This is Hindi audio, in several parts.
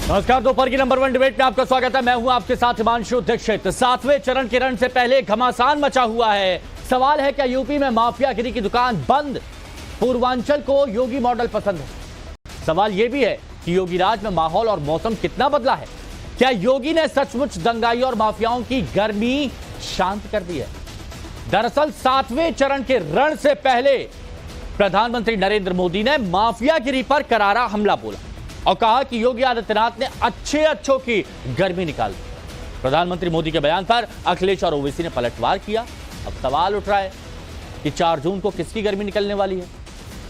नमस्कार, दोपहर की नंबर 1 डिबेट में आपका स्वागत है। मैं हूं आपके साथ हिमांशु दीक्षित। 7वें चरण के रण से पहले घमासान मचा हुआ है। सवाल है, क्या यूपी में माफियागिरी की दुकान बंद? पूर्वांचल को योगी मॉडल पसंद है। सवाल यह भी है कि योगी राज में माहौल और मौसम कितना बदला है। क्या योगी ने सचमुच दंगाई और माफियाओं की गर्मी शांत कर दी है? दरअसल 7वें चरण के रण से पहले प्रधानमंत्री नरेंद्र मोदी ने माफियागिरी पर करारा हमला बोला और कहा कि योगी आदित्यनाथ ने अच्छों की गर्मी निकाल दी। प्रधानमंत्री मोदी के बयान पर अखिलेश और ओवैसी ने पलटवार किया। अब सवाल उठ रहा है कि 4 जून को किसकी गर्मी निकलने वाली है।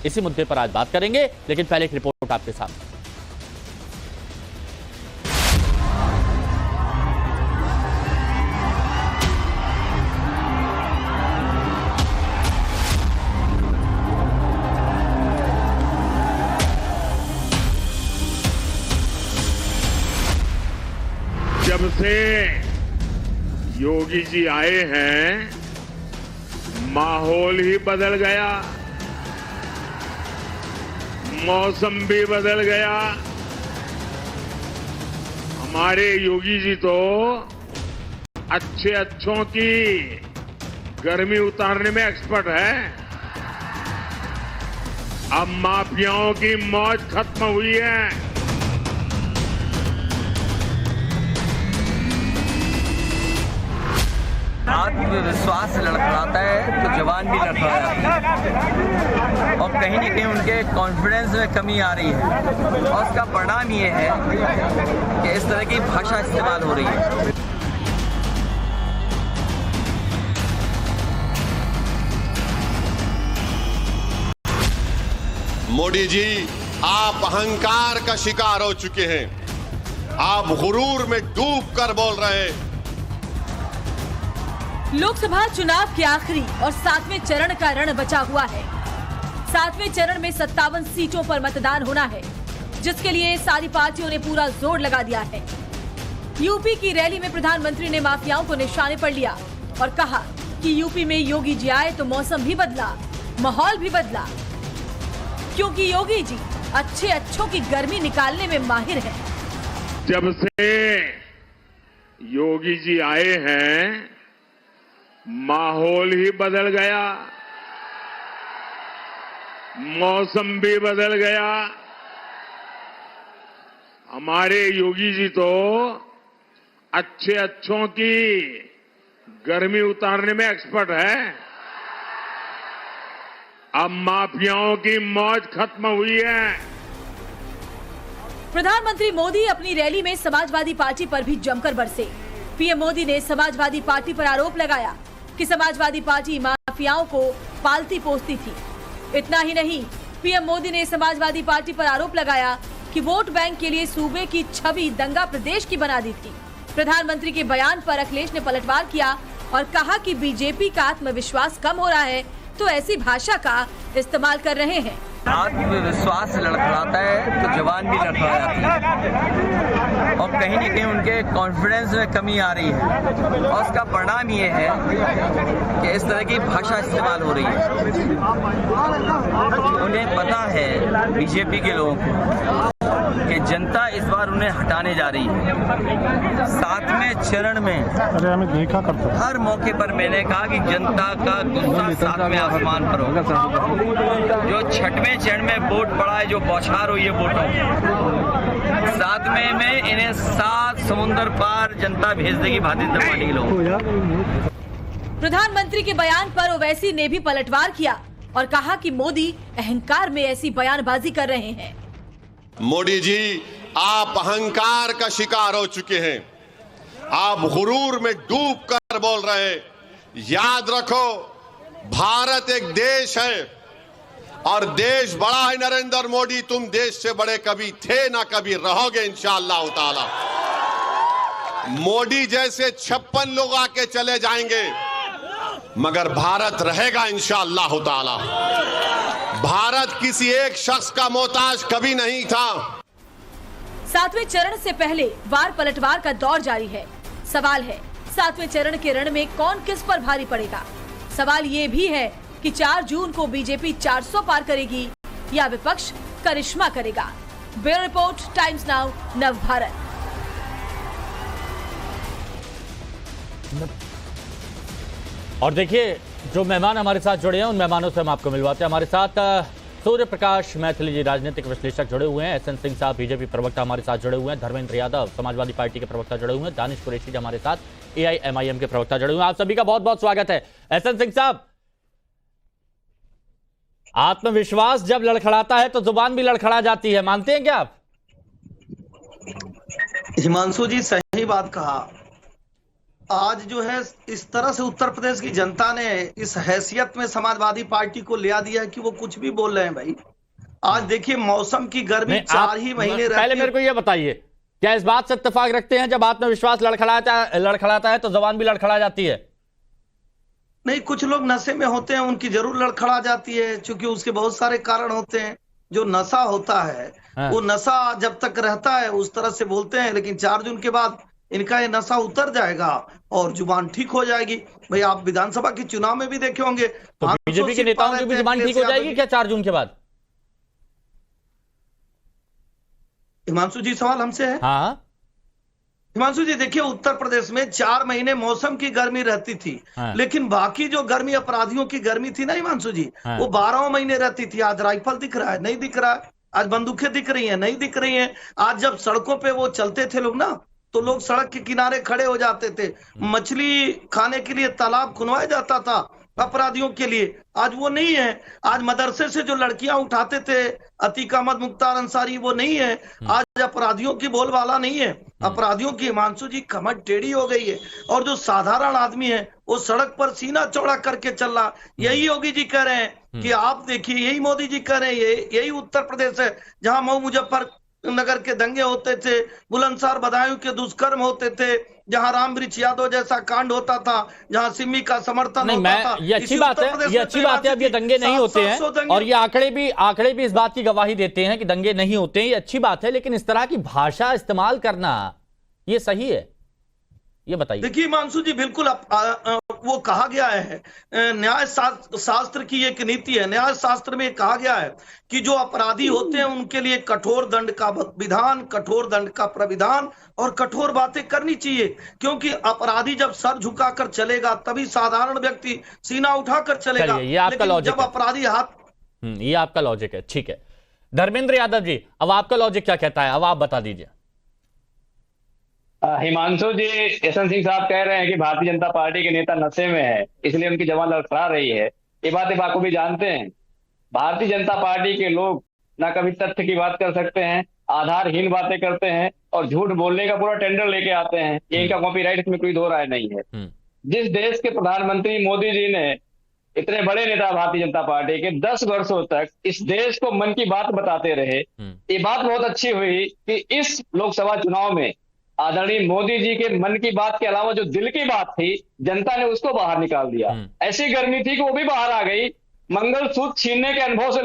इसी मुद्दे पर आज बात करेंगे, लेकिन पहले एक रिपोर्ट आपके सामने। जब से योगी जी आए हैं, माहौल ही बदल गया, मौसम भी बदल गया। हमारे योगी जी तो अच्छों की गर्मी उतारने में एक्सपर्ट है। अब माफियाओं की मौज खत्म हुई है। आत्मविश्वास लड़खड़ाता है तो जवान भी लड़खड़ाता है और कहीं न कहीं उनके कॉन्फिडेंस में कमी आ रही है और उसका परिणाम ये है कि इस तरह की भाषा इस्तेमाल हो रही है। मोदी जी, आप अहंकार का शिकार हो चुके हैं। आप गुरूर में डूब कर बोल रहे हैं। लोकसभा चुनाव के आखिरी और 7वें चरण का रण बचा हुआ है। 7वें चरण में 57 सीटों पर मतदान होना है, जिसके लिए सारी पार्टियों ने पूरा जोर लगा दिया है। यूपी की रैली में प्रधानमंत्री ने माफियाओं को निशाने पर लिया और कहा कि यूपी में योगी जी आए तो मौसम भी बदला, माहौल भी बदला, क्योंकि योगी जी अच्छों की गर्मी निकालने में माहिर है। जब से योगी जी आए हैं, माहौल ही बदल गया, मौसम भी बदल गया। हमारे योगी जी तो अच्छों की गर्मी उतारने में एक्सपर्ट है। अब माफियाओं की मौज खत्म हुई है। प्रधानमंत्री मोदी अपनी रैली में समाजवादी पार्टी पर भी जमकर बरसे। पीएम मोदी ने समाजवादी पार्टी पर आरोप लगाया कि समाजवादी पार्टी माफियाओं को पालती पोसती थी। इतना ही नहीं, पीएम मोदी ने समाजवादी पार्टी पर आरोप लगाया कि वोट बैंक के लिए सूबे की छवि दंगा प्रदेश की बना दी थी। प्रधानमंत्री के बयान पर अखिलेश ने पलटवार किया और कहा कि बीजेपी का आत्मविश्वास कम हो रहा है तो ऐसी भाषा का इस्तेमाल कर रहे हैं। आत्मविश्वास लड़खड़ाता है तो जवान भी लड़खड़ाता है और कहीं न कहीं उनके कॉन्फिडेंस में कमी आ रही है और उसका परिणाम ये है कि इस तरह की भाषा इस्तेमाल हो रही है। उन्हें पता है, बीजेपी के लोगों को, कि जनता इस बार उन्हें हटाने जा रही है। 7वें चरण में हर मौके पर मैंने कहा कि जनता का गुस्सा 7वें आसमान पर होगा। जो 6वें चरण में वोट पड़ा है, जो बौछार हुई है वोटों, 7वें में इन्हें 7 समुद्र पार जनता भेज देगी भारतीय जनता पार्टी के लोग। प्रधानमंत्री के बयान पर ओवैसी ने भी पलटवार किया और कहा कि मोदी अहंकार में ऐसी बयानबाजी कर रहे हैं। मोदी जी, आप अहंकार का शिकार हो चुके हैं। आप गुरूर में डूब कर बोल रहे हैं। याद रखो, भारत एक देश है और देश बड़ा है। नरेंद्र मोदी, तुम देश से बड़े कभी थे ना कभी रहोगे इंशाअल्लाह ताला। मोदी जैसे 56 लोग आके चले जाएंगे, मगर भारत रहेगा इंशाअल्लाह ताला। भारत किसी एक शख्स का मोहताज कभी नहीं था। 7वें चरण से पहले वार पलटवार का दौर जारी है। सवाल है, 7वें चरण के रण में कौन किस पर भारी पड़ेगा। सवाल ये भी है कि 4 जून को बीजेपी 400 पार करेगी या विपक्ष करिश्मा करेगा। ब्यूरो रिपोर्ट, टाइम्स नाउ, नव भारत। और देखिए, जो मेहमान हमारे साथ जुड़े हैं उन मेहमानों से हम आपको मिलवाते हैं। हमारे साथ सूर्य प्रकाश मैथिली जी, राजनीतिक विश्लेषक जुड़े हुए हैं, एसएन सिंह साहब बीजेपी प्रवक्ता हमारे साथ जुड़े हुए हैं, धर्मेंद्र यादव समाजवादी पार्टी के प्रवक्ता जुड़े हुए हैं, दानिश कुरैशी जी हमारे साथ एआईएमआईएम के प्रवक्ता जुड़े हुए हैं। आप सभी का बहुत बहुत स्वागत है। एसएन सिंह साहब, आत्मविश्वास जब लड़खड़ाता है तो जुबान भी लड़खड़ा जाती है, मानते हैं क्या आप? हिमांशु जी, सही बात कहा। आज जो है इस तरह से उत्तर प्रदेश की जनता ने इस हैसियत में समाजवादी पार्टी को लिया दिया है कि वो कुछ भी बोल रहे हैं भाई। आज देखिए, मौसम की गर्मी 4 ही महीने पहले मेरे को ये बताइए, क्या इस बात से इत्तेफाक रखते हैं जब आत्मविश्वास लड़खड़ाता है तो जुबान भी लड़खड़ा जाती है? नहीं, कुछ लोग नशे में होते हैं, उनकी जरूर लड़खड़ा जाती है, क्योंकि उसके बहुत सारे कारण होते हैं। जो नशा होता है वो नशा जब तक रहता है उस तरह से बोलते हैं, लेकिन 4 जून के बाद इनका ये नशा उतर जाएगा और जुबान ठीक हो जाएगी। भाई, आप विधानसभा के चुनाव में भी देखे होंगे, तो बीजेपी के नेताओं की भी जुबान ठीक हो जाएगी क्या 4 जून के बाद? हिमांशु जी, सवाल हमसे है? हाँ हिमांशु जी, देखिए, उत्तर प्रदेश में 4 महीने मौसम की गर्मी रहती थी, लेकिन बाकी जो गर्मी अपराधियों की गर्मी थी ना हिमांशु जी, वो 12 महीने रहती थी। आज राइफल दिख रहा है? नहीं दिख रहा है। आज बंदूकें दिख रही हैं? नहीं दिख रही हैं। आज जब सड़कों पे वो चलते थे लोग ना, तो लोग सड़क के किनारे खड़े हो जाते थे, मछली खाने के लिए तालाब खुनवाया जाता था अपराधियों के लिए। आज वो नहीं है। आज मदरसे से जो लड़कियां उठाते थे अतीक अहमद, मुख्तार अंसारी, वो नहीं है। आज अपराधियों की बोलबाला नहीं है। अपराधियों की, हिमांशु जी, कमर टेढ़ी हो गई है, और जो साधारण आदमी है वो सड़क पर सीना चौड़ा करके चल रहा। यही योगी जी कह रहे हैं कि आप देखिए, यही मोदी जी कह रहे हैं, यही उत्तर प्रदेश है जहां मऊ मुजफ्फरनगर के दंगे होते थे, बुलंदशहर बदायूं के दुष्कर्म होते थे, जहां रामवृक्ष यादव जैसा कांड होता था, जहां सिमी का समर्थन होता था। ये अच्छी बात है, ये अच्छी बात है। अब ये दंगे नहीं होते हैं, और ये आंकड़े भी इस बात की गवाही देते हैं कि दंगे नहीं होते हैं। ये अच्छी बात है, लेकिन इस तरह की भाषा इस्तेमाल करना ये सही है? ये बताइए। देखिए हिमांशु जी, बिल्कुल वो कहा गया है, न्याय शास्त्र की एक नीति है। न्याय शास्त्र में कहा गया है कि जो अपराधी होते हैं उनके लिए कठोर दंड का विधान, कठोर दंड का प्राविधान और कठोर बातें करनी चाहिए, क्योंकि अपराधी जब सर झुकाकर चलेगा तभी साधारण व्यक्ति सीना उठाकर चलेगा। ये आपका लॉजिक जब अपराधी ये आपका लॉजिक है, ठीक है। धर्मेंद्र यादव जी, अब आपका लॉजिक क्या कहता है? अब आप बता दीजिए। हिमांशु जी, एसएन सिंह साहब कह रहे हैं कि भारतीय जनता पार्टी के नेता नशे में है, इसलिए उनकी जवान लड़खड़ा रही है। ये बात आप भी जानते हैं। भारतीय जनता पार्टी के लोग ना कभी तथ्य की बात कर सकते हैं, आधारहीन बातें करते हैं और झूठ बोलने का पूरा टेंडर लेके आते हैं। ये इनका कॉपीराइट, इसमें कोई दो राय नहीं है। जिस देश के प्रधानमंत्री मोदी जी ने, इतने बड़े नेता भारतीय जनता पार्टी के, 10 वर्षों तक इस देश को मन की बात बताते रहे, ये बात बहुत अच्छी हुई कि इस लोकसभा चुनाव में आदरणीय मोदी जी के मन की बात के अलावा जो दिल की बात थी, जनता ने उसको बाहर निकाल दिया। ऐसी गर्मी थी कि वो भी बाहर आ गई। मंगलसूत्र छीनने के अनुभव से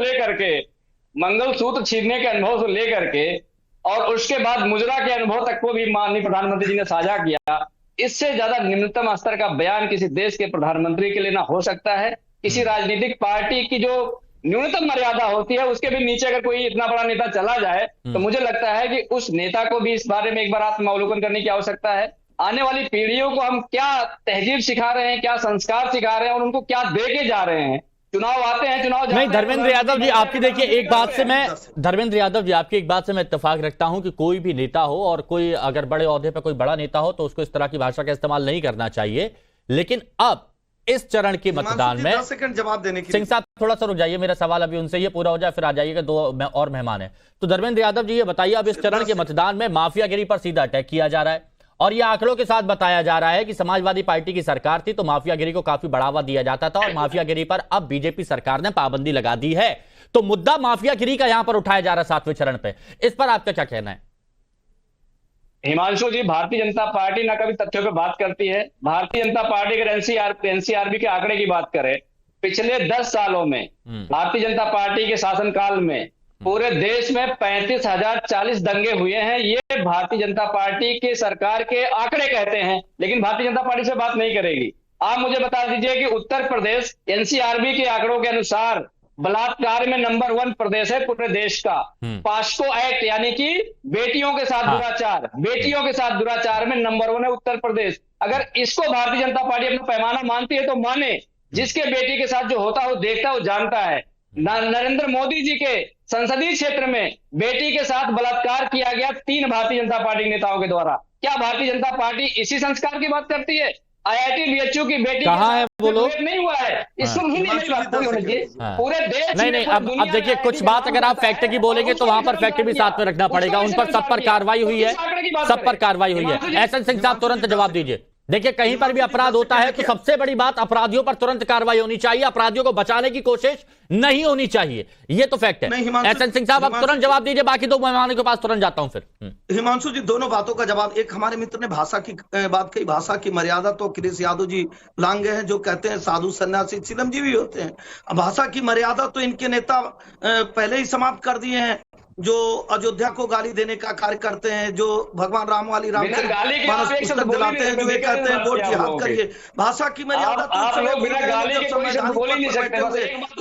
लेकर के और उसके बाद मुजरा के अनुभव तक को भी माननीय प्रधानमंत्री जी ने साझा किया। इससे ज्यादा निम्नतम स्तर का बयान किसी देश के प्रधानमंत्री के लिए ना हो सकता है। किसी राजनीतिक पार्टी की जो न्यूनतम मर्यादा होती है उसके भी नीचे अगर कोई इतना बड़ा नेता चला जाए तो मुझे लगता है कि उस नेता को भी इस बारे में एक बार आत्मावलोकन करने की आवश्यकता है। आने वाली पीढ़ियों को हम क्या तहजीब सिखा रहे हैं, क्या संस्कार सिखा रहे हैं और उनको क्या दे के जा रहे हैं। चुनाव आते हैं, चुनाव नहीं। धर्मेंद्र यादव जी, आपकी देखिए एक बात से मैं आपकी एक बात से मैं इत्तेफाक रखता हूं कि कोई भी नेता हो और कोई अगर बड़े ओहदे पर कोई बड़ा नेता हो तो उसको इस तरह की भाषा का इस्तेमाल नहीं करना चाहिए। लेकिन अब इस चरण के मतदान में 10 सेकंड जवाब देने के सिंह साहब थोड़ा सा रुक जाइए, मेरा सवाल अभी उनसे ये पूरा हो जाए फिर आ जाइएगा, 2 और मेहमान हैं। तो धर्मेंद्र यादव जी, ये बताइए, अब इस चरण के मतदान में माफियागिरी पर सीधा अटैक किया जा रहा है और यह आंकड़ों के साथ बताया जा रहा है कि समाजवादी पार्टी की सरकार थी तो माफियागिरी को काफी बढ़ावा दिया जाता था और माफियागिरी पर अब बीजेपी सरकार ने पाबंदी लगा दी है। तो मुद्दा माफियागिरी का यहां पर उठाया जा रहा है 7वें चरण पे, इस पर आपका क्या कहना है? हिमांशु जी, भारतीय जनता पार्टी ना कभी तथ्यों पे बात करती है। भारतीय जनता पार्टी अगर एनसीआरबी के आंकड़े की बात करें, पिछले 10 सालों में भारतीय जनता पार्टी के शासनकाल में पूरे देश में 35,040 दंगे हुए हैं। ये भारतीय जनता पार्टी के सरकार के आंकड़े कहते हैं, लेकिन भारतीय जनता पार्टी से बात नहीं करेगी। आप मुझे बता दीजिए कि उत्तर प्रदेश एनसीआरबी के आंकड़ों के अनुसार बलात्कार में नंबर 1 प्रदेश है पूरे देश का। पास्को एक्ट यानी कि बेटियों के साथ दुराचार, बेटियों के साथ दुराचार में नंबर 1 है उत्तर प्रदेश। अगर इसको भारतीय जनता पार्टी अपना पैमाना मानती है तो माने, जिसके बेटी के साथ जो होता है वो देखता है, वो जानता है। नरेंद्र मोदी जी के संसदीय क्षेत्र में बेटी के साथ बलात्कार किया गया 3 भारतीय जनता पार्टी नेताओं के द्वारा। क्या भारतीय जनता पार्टी इसी संस्कार की बात करती है? IIT BHU की बेटी कहाँ है वो लोग? नहीं हुआ है, इसको नहीं बात होनी चाहिए पूरे देश नहीं, अब देखिए कुछ बात अगर आप फैक्ट की बोलेंगे तो वहां पर फैक्ट भी साथ में रखना पड़ेगा। उन पर सब पर कार्रवाई हुई है, सब पर कार्रवाई हुई है। एसएन सिंह साहब तुरंत जवाब दीजिए। देखिए कहीं पर भी अपराध होता है तो सबसे बड़ी बात अपराधियों पर तुरंत कार्रवाई होनी चाहिए, अपराधियों को बचाने की कोशिश नहीं होनी चाहिए, ये तो फैक्ट है। एसएन सिंह साहब आप तुरंत जवाब दीजिए, बाकी 2 मेहमानों के पास तुरंत जाता हूं फिर। हिमांशु जी दोनों बातों का जवाब। एक हमारे मित्र ने भाषा की बात कही, भाषा की मर्यादा तो अखिलेश यादव जी लांघे हैं, जो कहते हैं साधु सन्यासी चिलम जी भी होते हैं। भाषा की मर्यादा तो इनके नेता पहले ही समाप्त कर दिए हैं, जो अयोध्या को गाली देने का कार्य करते हैं, जो भगवान राम वाली रामचरित मानस पुस्तक दिलाते हैं, जो ये कहते हैं वोट जिहाद करिए। भाषा की मर्यादा तो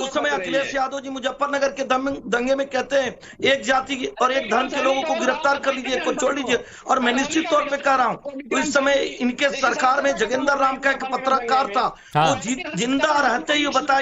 उस समय अखिलेश यादव जी मुजफ्फरनगर के दंगे में कहते हैं एक जाति और एक धर्म के लोगों को गिरफ्तार कर लीजिए, को छोड़ लीजिए। और मैं निश्चित तौर पे कह रहा हूँ तो इस समय इनके सरकार में जगेंद्र राम का एक पत्रकार था, वो जिंदा रहते ही बताया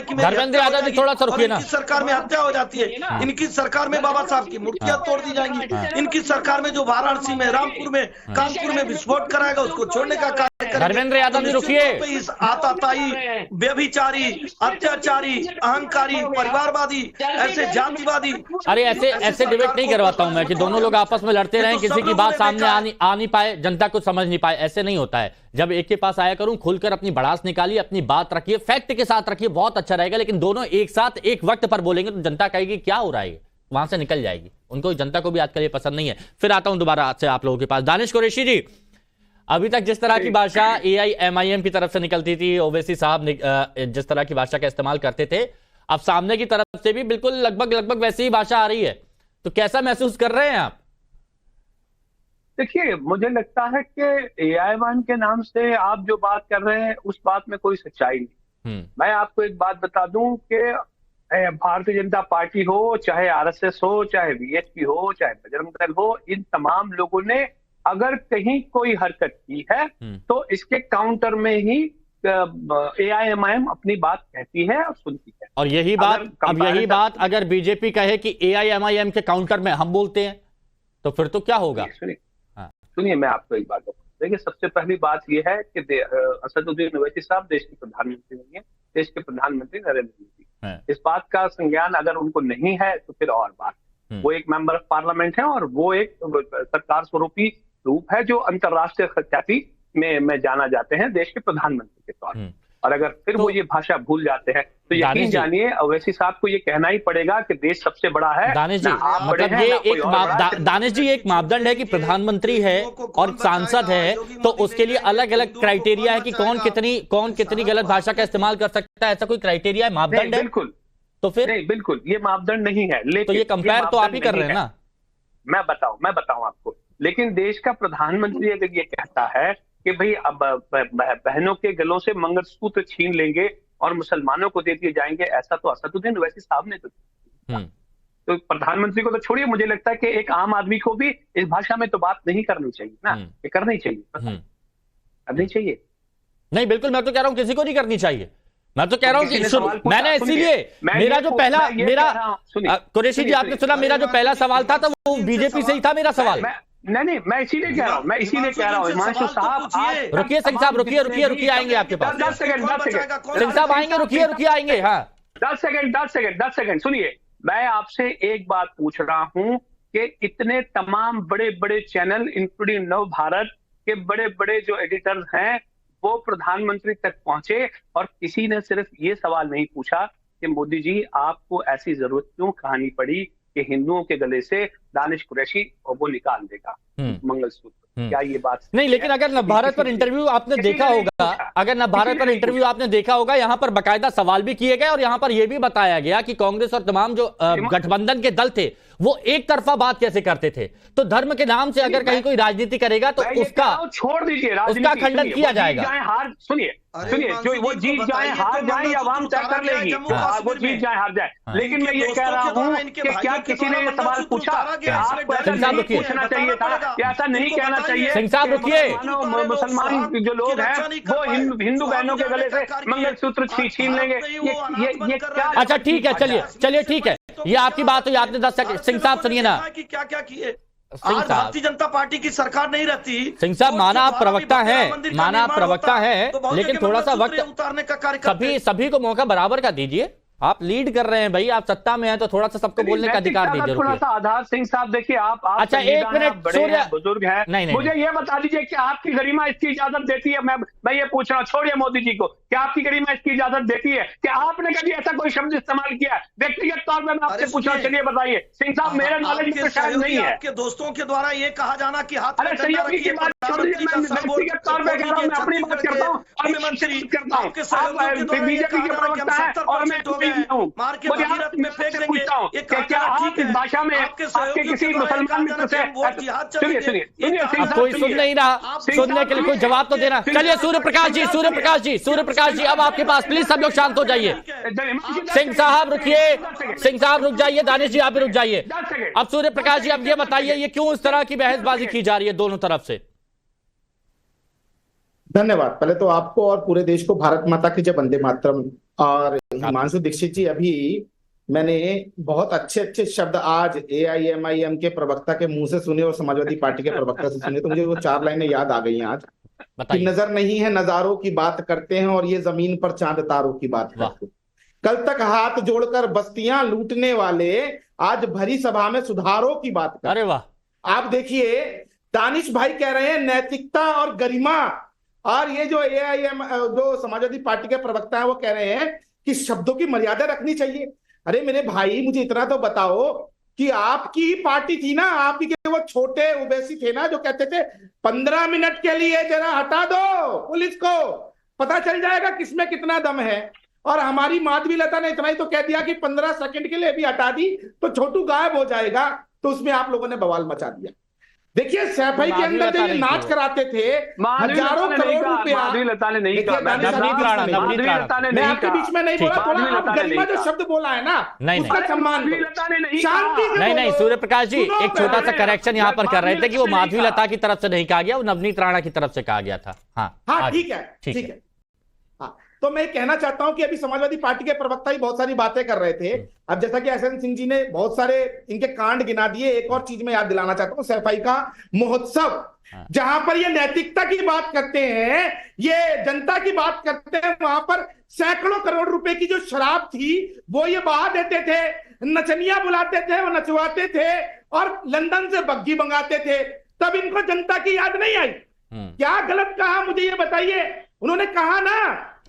कि थोड़ा सा रुकिए ना, सरकार में हत्या हो जाती है, इनकी सरकार में बाबा साहब की मूर्तियां तोड़ दी जाएंगी, इनकी सरकार में जो वाराणसी में, रामपुर में, कानपुर में विस्फोट कराएगा उसको छोड़ने का कार्य करेगा। धर्मेंद्र यादव जी रुकिए। इस आताताई, व्यभिचारी, अत्याचारी, अहंकारी, परिवारवादी, ऐसे जातिवादी। अरे ऐसे डिबेट नहीं करवाता हूं मैं कि दोनों लोग आपस में लड़ते रहें, किसी की बात सामने आ नहीं पाए, जनता कुछ समझ नहीं पाए, ऐसे नहीं होता है। जब एक के पास आया करूं, खुलकर अपनी भड़ास निकालिए, अपनी बात रखिए, फैक्ट के साथ रखिए, बहुत अच्छा रहेगा। लेकिन दोनों एक साथ एक वक्त पर बोलेंगे तो जनता कहेगी क्या हो रहा है, वहां से निकल जाएगी। उनको, जनता को भी आजकल ये पसंद नहीं है। फिर आता हूं दोबारा से आप लोगों के पास। दानिश कुरैशी जी, अभी तक जिस तरह की भाषा AIMIM की तरफ से निकलती थी, ओवैसी साहब जिस तरह की भाषा का इस्तेमाल करते थे, अब सामने की तरफ से भी बिल्कुल लगभग वैसी ही भाषा आ रही है, तो कैसा महसूस कर रहे हैं आप? देखिए, मुझे लगता है कि AIMIM के नाम से आप जो बात कर रहे हैं उस बात में कोई सच्चाई नहीं। मैं आपको एक बात बता दूं कि भारतीय जनता पार्टी हो, चाहे RSS हो, चाहे VHP हो, चाहे बजरंग दल हो, इन तमाम लोगों ने अगर कहीं कोई हरकत की है तो इसके काउंटर में ही AIMIM अपनी बात कहती है और सुनती है। और यही बात अगर बीजेपी कहे कि AIMIM के काउंटर में हम बोलते हैं तो फिर तो क्या होगा? सुनिए मैं आपको एक बात बताऊं। देखिए, सबसे पहली बात यह है कि असदुद्दीन ओवैसी साहब देश के प्रधानमंत्री नहीं है, देश के प्रधानमंत्री नरेंद्र मोदी। इस बात का संज्ञान अगर उनको नहीं है तो फिर और बात। वो एक मेंबर ऑफ पार्लियामेंट है और वो एक सरकार स्वरूपी रूप है जो अंतर्राष्ट्रीय ख्याति में जाना जाते हैं देश के प्रधानमंत्री के तौर पर। और अगर फिर वो ये भाषा भूल जाते हैं तो यकीन जानिए ओवैसी साहब को ये कहना ही पड़ेगा कि देश सबसे बड़ा है। दानिश जी, मतलब ये एक दानिश जी एक मापदंड है कि प्रधानमंत्री है और सांसद है, तो उसके लिए अलग अलग क्राइटेरिया है कि कौन कितनी गलत भाषा का इस्तेमाल कर सकता है, ऐसा कोई क्राइटेरिया है, मापदंड है? बिल्कुल। तो फिर नहीं, बिल्कुल ये मापदंड नहीं है। लेकिन तो ये कंपेयर तो आप ही कर रहे हैं ना। मैं बताऊं आपको। लेकिन देश का प्रधानमंत्री अगर ये कहता है कि भाई अब बहनों के गलों से मंगलसूत्र छीन लेंगे और मुसलमानों को दे दिए जाएंगे, ऐसा तो असदुद्दीन ओवैसी साहब ने तो प्रधानमंत्री को तो छोड़िए, मुझे लगता है कि एक आम आदमी को भी इस भाषा में तो बात नहीं करनी चाहिए ना। ये करनी चाहिए, करनी चाहिए। नहीं, बिल्कुल, मैं तो कह रहा हूं किसी को नहीं करनी चाहिए। मैं तो कह रहा हूं कि मैंने इसीलिए मेरा जो पहला कुरैशी जी आपने सुना, मेरा जो पहला सवाल था तो वो बीजेपी से ही था मेरा सवाल। नहीं, मैं इसीलिए कह रहा हूँ हिमांशु साहब। रुकिए सिंह साहब, रुकिए आएंगे आपके पास। 10 सेकंड सिंह साहब आएंगे, रुकिए आएंगे। हाँ 10 सेकंड सुनिए। मैं आपसे एक बात पूछ रहा हूँ कि इतने तमाम बड़े बड़े चैनल इंक्लूडिंग नव भारत के बड़े बड़े जो एडिटर्स हैं वो प्रधानमंत्री तक पहुंचे और किसी ने सिर्फ ये सवाल नहीं पूछा कि मोदी जी आपको ऐसी जरूरत क्यों कहानी पड़ी कि हिंदुओं के गले से दानिश कुरैशी और वो निकाल देगा मंगलसूत्र। क्या ये बात नहीं? लेकिन अगर नवभारत पर इंटरव्यू आपने देखा होगा, यहाँ पर बाकायदा सवाल भी किए गए और यहाँ पर यह भी बताया गया कि कांग्रेस और तमाम जो गठबंधन के दल थे वो एक तरफा बात कैसे करते थे। तो धर्म के नाम से अगर कहीं कोई राजनीति करेगा तो उसका छोड़ दीजिए, उसका खंडन किया जाएगा। सुनिए, सुनिए, जो वो जीत जाए हार जाए या आवाम तय कर लेगी, वो जीत जाए हार जाए। लेकिन मैं ये कह रहा हूँ कि क्या किसी ने ये सवाल पूछा कि आपको ऐसा नहीं पूछना चाहिए था, कि ऐसा नहीं कहना चाहिए? सिंह साहब रुकिए। मुसलमान जो लोग हैं वो हिंदू बहनों के गले से मंगलसूत्र छीन लेंगे, ये क्या? अच्छा ठीक है, चलिए ठीक है, ये आपकी बात हुई, आपने 10 सेकंड। सिंह साहब सुनिए ना, क्या क्या किए। आज भारतीय जनता पार्टी की सरकार नहीं रहती। सिंह साहब, माना आप प्रवक्ता हैं, माना आप प्रवक्ता हैं, लेकिन थोड़ा सा वक्त उतारने का कार्य सभी को मौका बराबर का दीजिए। आप लीड कर रहे हैं भाई, आप सत्ता में हैं, तो थोड़ा सा सबको बोलने का अधिकार दीजिए। थोड़ा सा आधार सिंह साहब, देखिए आप अच्छा एक मिनट, बड़े बुजुर्ग हैं, नहीं, मुझे ये बता दीजिए कि आपकी गरिमा इसकी इजाजत देती है? मैं ये पूछ रहा हूँ, छोड़िए मोदी जी को, क्या आपकी गरिमा इसकी इजाजत देती है कि आपने कभी ऐसा कोई शब्द इस्तेमाल किया है? व्यक्तिगत तौर पर मैं आपसे पूछ रहा हूँ, चलिए बताइए। सिंह साहब, मेरे नॉलेज में शायद नहीं है। आपके दोस्तों के द्वारा ये कहा जाना कि हाथ अरे सहयोगी की बात छोड़िए, मैं व्यक्तिगत तौर पर कह रहा हूँ, मैं अपनी बात करता हूँ और मैं मनसे बात करता हूँ। आप बीजेपी के प्रवक्ता हैं और मैं हूँ, मुझे आपसे पूछता हूँ कि क्या आप इस भाषा में आपके किसी मुसलमान मित्र से? सुनिए, कोई सुन नहीं रहा, सुनने के लिए कोई जवाब तो देना। चलिए सूर्य प्रकाश जी, अब आपके पास, प्लीज सब लोग शांत हो जाइए। सिंह साहब रुकिए, सिंह साहब रुक जाइए, दानिश जी आप भी रुक जाइए। अब सूर्य प्रकाश जी, अब ये बताइए, ये क्यों इस तरह की बहसबाजी की जा रही है दोनों तरफ से? धन्यवाद। पहले तो आपको और पूरे देश को भारत माता की जय, वंदे मातरम। और हिमांशु दीक्षित जी, अभी मैंने बहुत अच्छे शब्द आज AIMIM के प्रवक्ता के मुंह से सुने और समाजवादी पार्टी के प्रवक्ता से सुने, तो मुझे वो 4 लाइनें याद आ गई हैं आज। कि नजर नहीं है नजारों की बात करते हैं और ये जमीन पर चांद तारों की बात करते हैं। कल तक हाथ जोड़कर बस्तियां लूटने वाले आज भरी सभा में सुधारों की बात करते हैं। अरे वाह। आप देखिए, दानिश भाई कह रहे हैं नैतिकता और गरिमा, और ये जो जो समाजवादी पार्टी के प्रवक्ता है वो कह रहे हैं कि शब्दों की मर्यादा रखनी चाहिए। अरे मेरे भाई, मुझे इतना तो बताओ कि आपकी पार्टी थी ना, आपकी के वो छोटे उबैसी थे ना, जो कहते थे 15 मिनट के लिए जरा हटा दो पुलिस को, पता चल जाएगा किसमें कितना दम है। और हमारी माधवी लता ने इतना ही तो कह दिया कि 15 सेकंड के लिए भी हटा दी तो छोटू गायब हो जाएगा, तो उसमें आप लोगों ने बवाल मचा दिया। देखिए, सैफई के अंदर जो ये नाच कराते थे, हजारों करोड़ रुपया, माधवी लता ने नहीं कहा, मैं आपके बीच में नहीं बोला, थोड़ा आप गरिमा जो शब्द बोला है ना, उसका सम्मान दो, शांति से नहीं, सूर्य प्रकाश जी एक छोटा सा करेक्शन यहाँ पर कर रहे थे कि वो माधवी लता की तरफ से नहीं कहा गया, वो नवनीत राणा की तरफ से कहा गया था। हाँ ठीक है। हाँ, तो मैं कहना चाहता हूं कि अभी समाजवादी पार्टी के प्रवक्ता ही बहुत सारी बातें कर रहे थे। अब जैसा कि एसएन सिंह जी ने बहुत सारे इनके कांड गिना दिए, एक और चीज मैं याद दिलाना चाहता हूं, सैफई का महोत्सव, जहां पर ये नैतिकता की बात करते हैं, ये जनता की बात करते हैं, वहां पर सैकड़ों करोड़ रुपए की जो शराब थी वो ये बहा देते थे, नचनिया बुलाते थे, वो नचवाते थे और लंदन से बग्गी मंगाते थे। तब इनको जनता की याद नहीं आई? क्या गलत कहा मुझे ये बताइए। उन्होंने कहा ना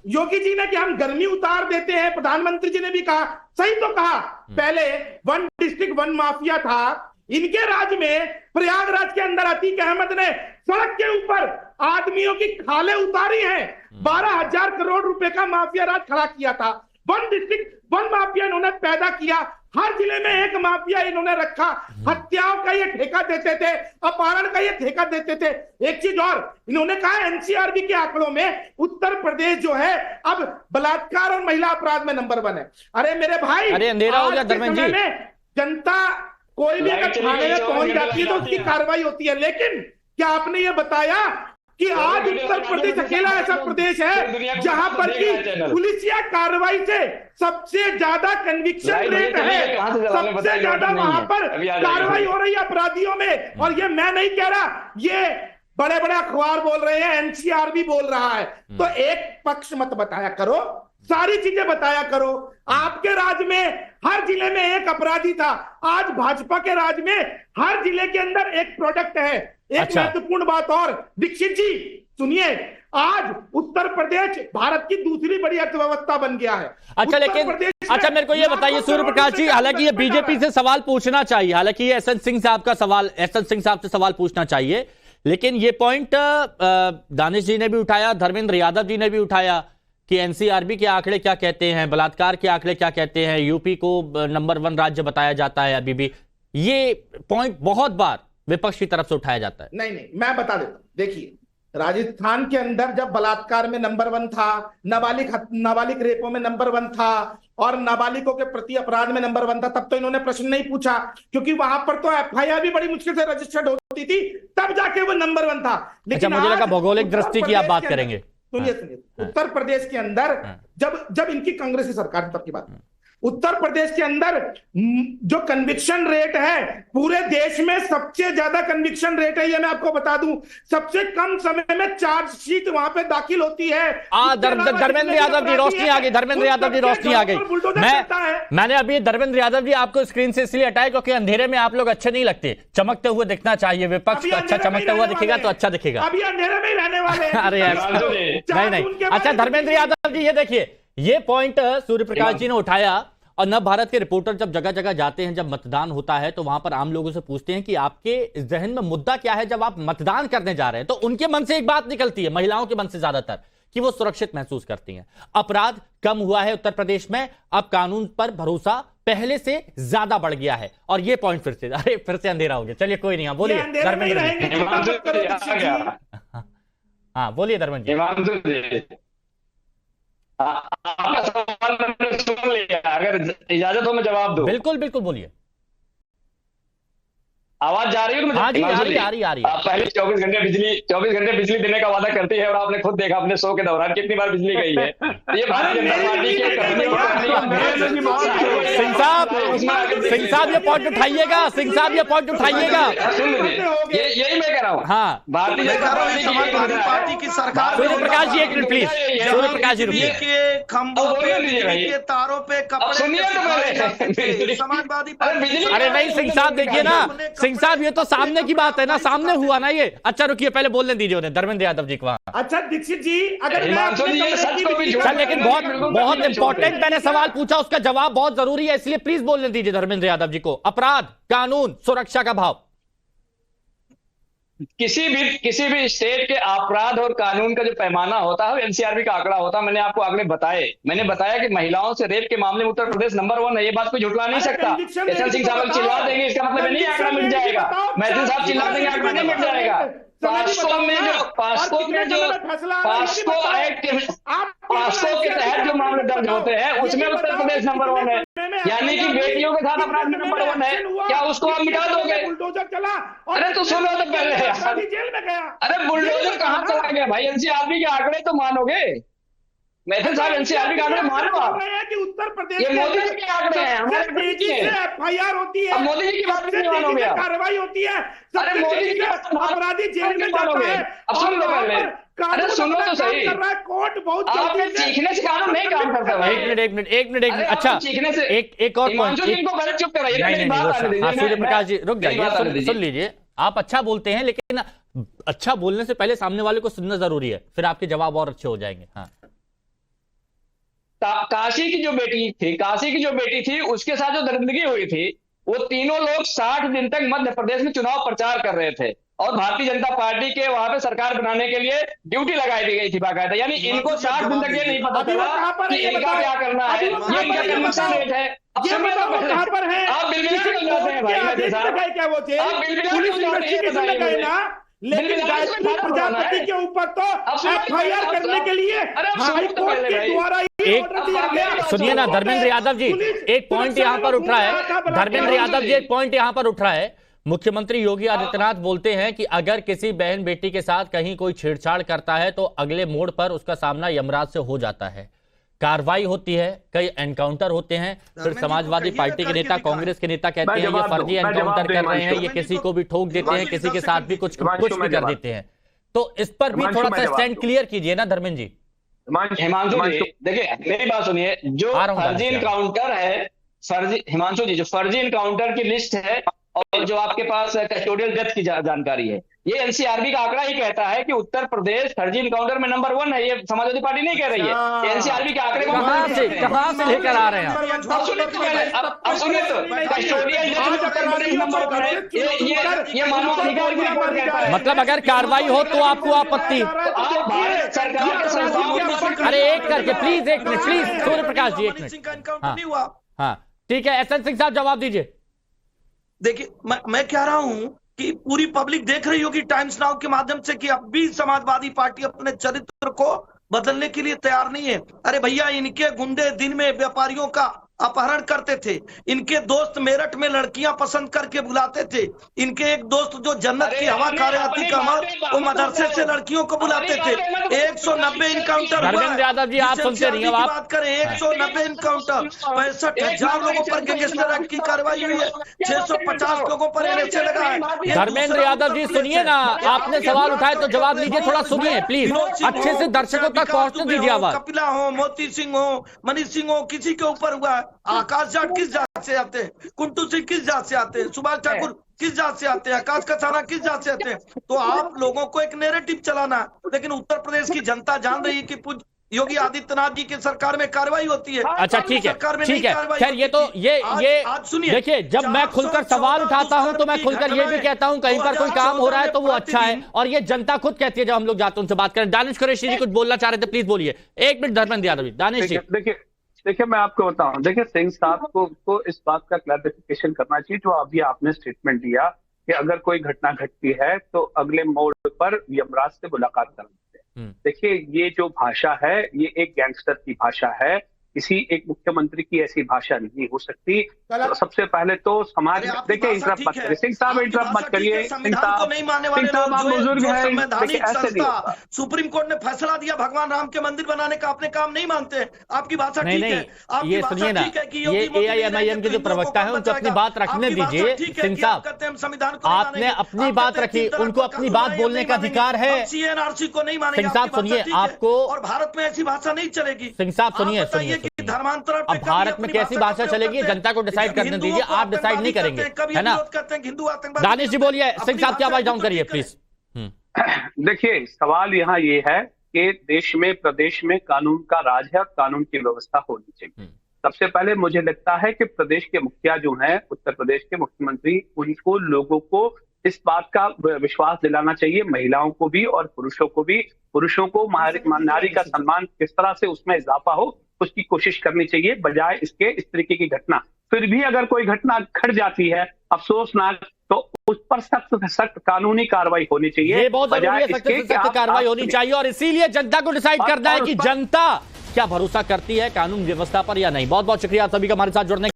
योगी जी ने कि हम गर्मी उतार देते हैं, प्रधानमंत्री जी ने भी कहा, सही तो कहा। पहले 1 डिस्ट्रिक्ट 1 माफिया था, इनके राज में प्रयागराज के अंदर अतीक अहमद ने सड़क के ऊपर आदमियों की खालें उतारी हैं, 12,000 करोड़ रुपए का माफिया राज खड़ा किया था। 1 डिस्ट्रिक्ट 1 माफिया इन्होंने पैदा किया, हर जिले में एक माफिया इन्होंने रखा, हत्याओं का ये ठेका देते थे, अपहरण का ये ठेका देते थे। एक चीज और इन्होंने कहा, एनसीआरबी के आंकड़ों में उत्तर प्रदेश जो है अब बलात्कार और महिला अपराध में नंबर 1 है। अरे मेरे भाई, अरे अंधेरा हो गया धर्मेंद्र जी। जनता कोई भी अगर थाने में पहुंच जाती है तो उसकी कार्रवाई होती है, लेकिन क्या आपने ये बताया कि आज उत्तर प्रदेश अकेला ऐसा प्रदेश है जहां पर की पुलिसिया कार्रवाई से सबसे ज्यादा कन्विक्शन रेट है, सबसे ज्यादा वहां पर कार्रवाई हो रही है अपराधियों में। और ये मैं नहीं कह रहा, ये बड़े बड़े अखबार बोल रहे हैं, एनसीआरबी बोल रहा है। तो एक पक्ष मत बताया करो, सारी चीजें बताया करो। आपके राज में हर जिले में एक अपराधी था, आज भाजपा के राज में हर जिले के अंदर एक प्रोडक्ट है। एक महत्वपूर्ण बात और, दीक्षित जी सुनिए, आज उत्तर प्रदेश भारत की दूसरी बड़ी अर्थव्यवस्था बन गया है। अच्छा, लेकिन मेरे को ये बताइए सूर्य प्रकाश जी, हालांकि ये बीजेपी से सवाल पूछना चाहिए, हालांकि ये एसएन सिंह साहब से सवाल पूछना चाहिए, लेकिन ये पॉइंट दानिश जी ने भी उठाया, धर्मेंद्र यादव जी ने भी उठाया कि एनसीआरबी के आंकड़े क्या कहते हैं, बलात्कार के आंकड़े क्या कहते हैं, यूपी को नंबर 1 राज्य बताया जाता है अभी भी। ये पॉइंट बहुत बार विपक्ष की तरफ से उठाया जाता है। नहीं, मैं बता देता हूं। देखिए, राजस्थान के अंदर जब बलात्कार में नंबर 1 था, नाबालिग रेपों में नंबर 1 था और नाबालिगों के प्रति अपराध में नंबर 1 था, तब तो इन्होंने प्रश्न नहीं पूछा, क्योंकि वहां पर तो एफआईआर भी बड़ी मुश्किल से रजिस्टर्ड होती थी, तब जाके वो नंबर 1 था। लेकिन मुझे लगा भौगोलिक दृष्टि की आप बात करेंगे। सुनिए, उत्तर प्रदेश के अंदर जब इनकी कांग्रेस की सरकार तब की बात, उत्तर प्रदेश के अंदर जो कन्विक्शन रेट है पूरे देश में सबसे ज्यादा कन्विक्शन रेट है, ये मैं आपको बता दूं। सबसे कम समय में चार्जशीट वहां पे दाखिल होती है। धर्मेंद्र यादव जी रोशनी आ गई, धर्मेंद्र यादव जी रोशनी आ गई। मैंने अभी धर्मेंद्र यादव जी आपको स्क्रीन से इसलिए हटाया क्योंकि अंधेरे में आप लोग अच्छे नहीं लगते, चमकते हुए दिखना चाहिए। विपक्ष अच्छा चमकता हुआ दिखेगा तो अच्छा दिखेगा। अभी अंधेरे में ही रहने वाले हैं। अरे नहीं। अच्छा धर्मेंद्र यादव जी, ये देखिए, ये पॉइंट सूर्य प्रकाश जी ने उठाया। और नव भारत के रिपोर्टर जब जगह जगह जाते हैं, जब मतदान होता है तो वहां पर आम लोगों से पूछते हैं कि आपके जहन में मुद्दा क्या है जब आप मतदान करने जा रहे हैं, तो उनके मन से एक बात निकलती है, महिलाओं के मन से ज्यादातर, कि वो सुरक्षित महसूस करती हैं। अपराध कम हुआ है उत्तर प्रदेश में, अब कानून पर भरोसा पहले से ज्यादा बढ़ गया है। और ये पॉइंट फिर से अंधेरा हो गया। चलिए कोई नहीं, बोलिए धर्मेंद्र। हाँ बोलिए धर्मेंद्र जी। आपका सवाल मैंने सुन लिया, अगर इजाजत हो मैं जवाब दूं। बिल्कुल बिल्कुल बोलिए। आवाज जा रही है? हाँ जी, आ रही है। आप पहले 24 घंटे बिजली देने का वादा करती है और आपने खुद देखा अपने शो के दौरान कितनी बार बिजली गई है। ये भारतीय जनता पार्टी के सिंह साहब ये पॉइंट उठाइएगा, सिंह साहब ये पॉइंट उठाइएगा। सुन लीजिए, यही मैं कह रहा हूँ। हाँ, भारतीय जनता पार्टी की सरकार, सूर्य प्रकाश जी एक मिनट प्लीज, सूर्य प्रकाश जी रुकिए। खंभों पे तारों पे कपड़े, समाजवादी पार्टी। अरे नहीं सिंह साहब, देखिए ना सिंह साहब, ये तो सामने की बात है ना, सामने हुआ ना ये। अच्छा रुकिए, पहले बोलने दीजिए उन्हें, धर्मेंद्र यादव जी को वहां। अच्छा दीक्षित जी, अगर लेकिन बहुत इंपॉर्टेंट मैंने सवाल पूछा, उसका जवाब बहुत जरूरी है, इसलिए प्लीज बोलने दीजिए धर्मेंद्र यादव जी को। अपराध, कानून, सुरक्षा का भाव, किसी भी स्टेट के अपराध और कानून का जो पैमाना होता है एनसीआरबी का आंकड़ा होता है। मैंने आपको आंकड़े बताए। मैंने बताया कि महिलाओं से रेप के मामले में उत्तर प्रदेश नंबर 1 है। ये बात कोई झुठला नहीं सकता। एसएन सिंह साहब चिल्ला देंगे, इसका मतलब नहीं आंकड़ा मिट जाएगा। मैथिल साहब चिल्ला देंगे, आंकड़ा नहीं मिट जाएगा। पास्को के तहत जो मामले दर्ज होते हैं उसमें उत्तर प्रदेश नंबर 1 है। यानी कि बेटियों के साथ अपराध में नंबर 1 है। क्या उसको आप मिटा दोगे? अरे तो सुनो तो पहले, अरे बुलडोजर कहाँ चला गया भाई? एनसीआरबी के आंकड़े तो मानोगे? मैथिल साहब एनसीआरबी के आंकड़े मानो आप। कि उत्तर प्रदेश ये मोदी जी के आंकड़े हैं, हमारे एफआईआर होती है, मोदी जी की बात नहीं मानोगे आप। कार्रवाई होती है, अरे मोदी जी की अपराधी जेल में जाता है। अब सुन लो पहले, अरे सुनो तो सही। कोर्ट बहुत आपने चीखने से कानून नहीं काम करता भाई। एक मिनट। अच्छा चीखने से एक और पॉइंट, इनको पहले चुप कराइए। सूर्य प्रकाश जी रुक जाइए, सुन लीजिए। आप अच्छा बोलते हैं, लेकिन अच्छा बोलने से पहले सामने वाले को सुनना जरूरी है, फिर आपके जवाब और अच्छे हो जाएंगे। हाँ, काशी की जो बेटी थी उसके साथ जो दरिंदगी हुई थी, वो तीनों लोग 60 दिन तक मध्य प्रदेश में चुनाव प्रचार कर रहे थे और भारतीय जनता पार्टी के वहां पे सरकार बनाने के लिए ड्यूटी लगाई दी गई थी बाकायदा। यानी इनको 60 दिन तक ये नहीं पता चला कि इनका क्या करना है, ये इनका कन्विक्शन रेट है। आप बिलबिला क्यों जाते हैं भाई? आप बिलबिला क्यों जाते हैं? लेकिन गायत्री प्रजापति के ऊपर तो एफआईआर करने के लिए हाई कोर्ट के द्वारा ही ऑर्डर दिया गया। सुनिए ना धर्मेंद्र यादव जी, एक पॉइंट यहां पर उठ रहा है। धर्मेंद्र यादव जी, एक पॉइंट यहां पर उठ रहा है। मुख्यमंत्री योगी आदित्यनाथ बोलते हैं कि अगर किसी बहन बेटी के साथ कहीं कोई छेड़छाड़ करता है तो अगले मोड़ पर उसका सामना यमराज से हो जाता है। कार्रवाई होती है, कई एनकाउंटर होते हैं, फिर समाजवादी पार्टी के नेता, कांग्रेस के नेता कहते हैं ये फर्जी एनकाउंटर कर रहे हैं, ये किसी को भी ठोक देते हैं, किसी के साथ भी कुछ भी कर देते हैं। तो इस पर भी थोड़ा सा स्टैंड क्लियर कीजिए ना धर्मेंद्र जी। हिमांशु जी देखिए मेरी बात सुनिए, जो फर्जी इनकाउंटर है, हिमांशु जी जो फर्जी इनकाउंटर की लिस्ट है और जो आपके पास कस्टोडियल डेथ की जानकारी है, ये एनसीआरबी का आंकड़ा ही कहता है कि उत्तर प्रदेश फर्जी इनकाउंटर में नंबर 1 है। ये समाजवादी पार्टी नहीं कह रही है, एनसीआरबी के आंकड़े को कहां से लेकर आ रहे हैं? अब सुनिए तो कस्टोडियल डेथ नंबर 1 है, ये मानवाधिकार की रिपोर्ट कहता है। मतलब अगर कार्रवाई हो तो आपको आपत्ति? सरकार के संस्थाओं, अरे एक करके प्लीज, एक मिनट प्लीज, सूर्य प्रकाश जी एक मिनट। हाँ ठीक है, एसएन सिंह साहब जवाब दीजिए। देखिए मैं कह रहा हूं कि पूरी पब्लिक देख रही होगी टाइम्स नाउ के माध्यम से कि अब भी समाजवादी पार्टी अपने चरित्र को बदलने के लिए तैयार नहीं है। अरे भैया, इनके गुंडे दिन में व्यापारियों का अपहरण करते थे, इनके दोस्त मेरठ में लड़कियां पसंद करके बुलाते थे, इनके एक दोस्त जो जन्नत की हवा खा रहे थे कमर, वो मदरसे से लड़कियों को बुलाते थे। 190 इनकाउंटर धर्मेंद्र यादव जी, आप सुनते रहिए, बात करें 190 इनकाउंटर, 65,000 लोगों पर गैंगस्टर एक्ट की कार्रवाई हुई है, 650 लोगों पर एनएचए लगा है। धर्मेंद्र यादव जी सुनिए ना, आपने सवाल उठाए तो जवाब लीजिए, थोड़ा सुनिए प्लीज, अच्छे से दर्शकों तक पहुंचने दीजिए आवाज। कपिला हो, मोती सिंह हो, मनीष सिंह हो, किसी के ऊपर हुआ है। आकाश जाट किस जात से आते हैं, कुंटू सिंह किस जात से आते हैं, सुभाष ठाकुर किस जात से आते हैं, आकाश कसाना किस जात से आते हैं। तो आप लोगों को एक नैरेटिव चलाना है, लेकिन उत्तर प्रदेश की जनता जान रही है कि पूज्य योगी आदित्यनाथ जी की सरकार में कार्रवाई होती है। अच्छा ठीक है, ठीक है, खैर ये तो ये देखिए, जब मैं खुलकर सवाल उठाता हूं तो मैं खुलकर ये भी कहता हूं कहीं पर कोई काम हो रहा है तो वो अच्छा है, और ये जनता खुद कहती है जब हम लोग जाते हैं उनसे बात करें। दानिश कुरैशी जी कुछ बोलना चाह रहे थे, प्लीज बोलिए। 1 मिनट धर्मेंद्र यादव जी। दानिश जी देखिए मैं आपको बताऊं, देखिए सिंह साहब को इस बात का क्लैरिफिकेशन करना चाहिए जो अभी आपने स्टेटमेंट दिया कि अगर कोई घटना घटती है तो अगले मोड़ पर यमराज से मुलाकात करना है। देखिए ये जो भाषा है ये एक गैंगस्टर की भाषा है, किसी एक मुख्यमंत्री की ऐसी भाषा नहीं हो सकती। तो सबसे पहले तो समाज, देखिए इंटरप्ट मत करिए सिंह साहब, इंटरप्ट मत करिए सिंह साहब, आप बुजुर्ग हैं। सुप्रीम कोर्ट ने फैसला दिया भगवान राम के मंदिर बनाने का, अपने काम नहीं मानते, आपकी भाषा ठीक है। ये सुनिए ना, ये AIMIM के जो प्रवक्ता है उनको अपनी बात रखने दीजिए। सिंह साहब संविधान आपने अपनी बात रखी, उनको अपनी बात बोलने का अधिकार है। CNRC को नहीं मानेंगे। सिंह साहब सुनिए, आपको और भारत में ऐसी भाषा नहीं चलेगी। सिंह साहब सुनिए, धर्मांतरण अब भारत में कैसी भाषा चलेगी जनता को डिसाइड करने दीजिए, आप डिसाइड नहीं करेंगे, है ना। दानिश जी बोलिए, सिंह साहब की आवाज डाउन करिए प्लीज। देखिए सवाल यहाँ ये है कि देश में, प्रदेश में कानून का राज है, कानून की व्यवस्था होनी चाहिए। सबसे पहले मुझे लगता है कि प्रदेश के मुखिया जो हैं, उत्तर प्रदेश के मुख्यमंत्री, उनको लोगों को इस बात का विश्वास दिलाना चाहिए, महिलाओं को भी और पुरुषों को भी। पुरुषों को नारी का सम्मान किस तरह से उसमें इजाफा हो उसकी कोशिश करनी चाहिए, बजाय इसके इस तरीके की घटना। फिर भी अगर कोई घटना घट जाती है अफसोसनाक, तो उस पर सख्त से सख्त कानूनी कार्रवाई होनी चाहिए। ये बहुत जरूरी है, सख्त से सख्त कार्रवाई होनी चाहिए, और इसीलिए जनता को डिसाइड करना है कि जनता क्या भरोसा करती है कानून व्यवस्था पर या नहीं। बहुत बहुत शुक्रिया आप सभी का हमारे साथ जुड़ने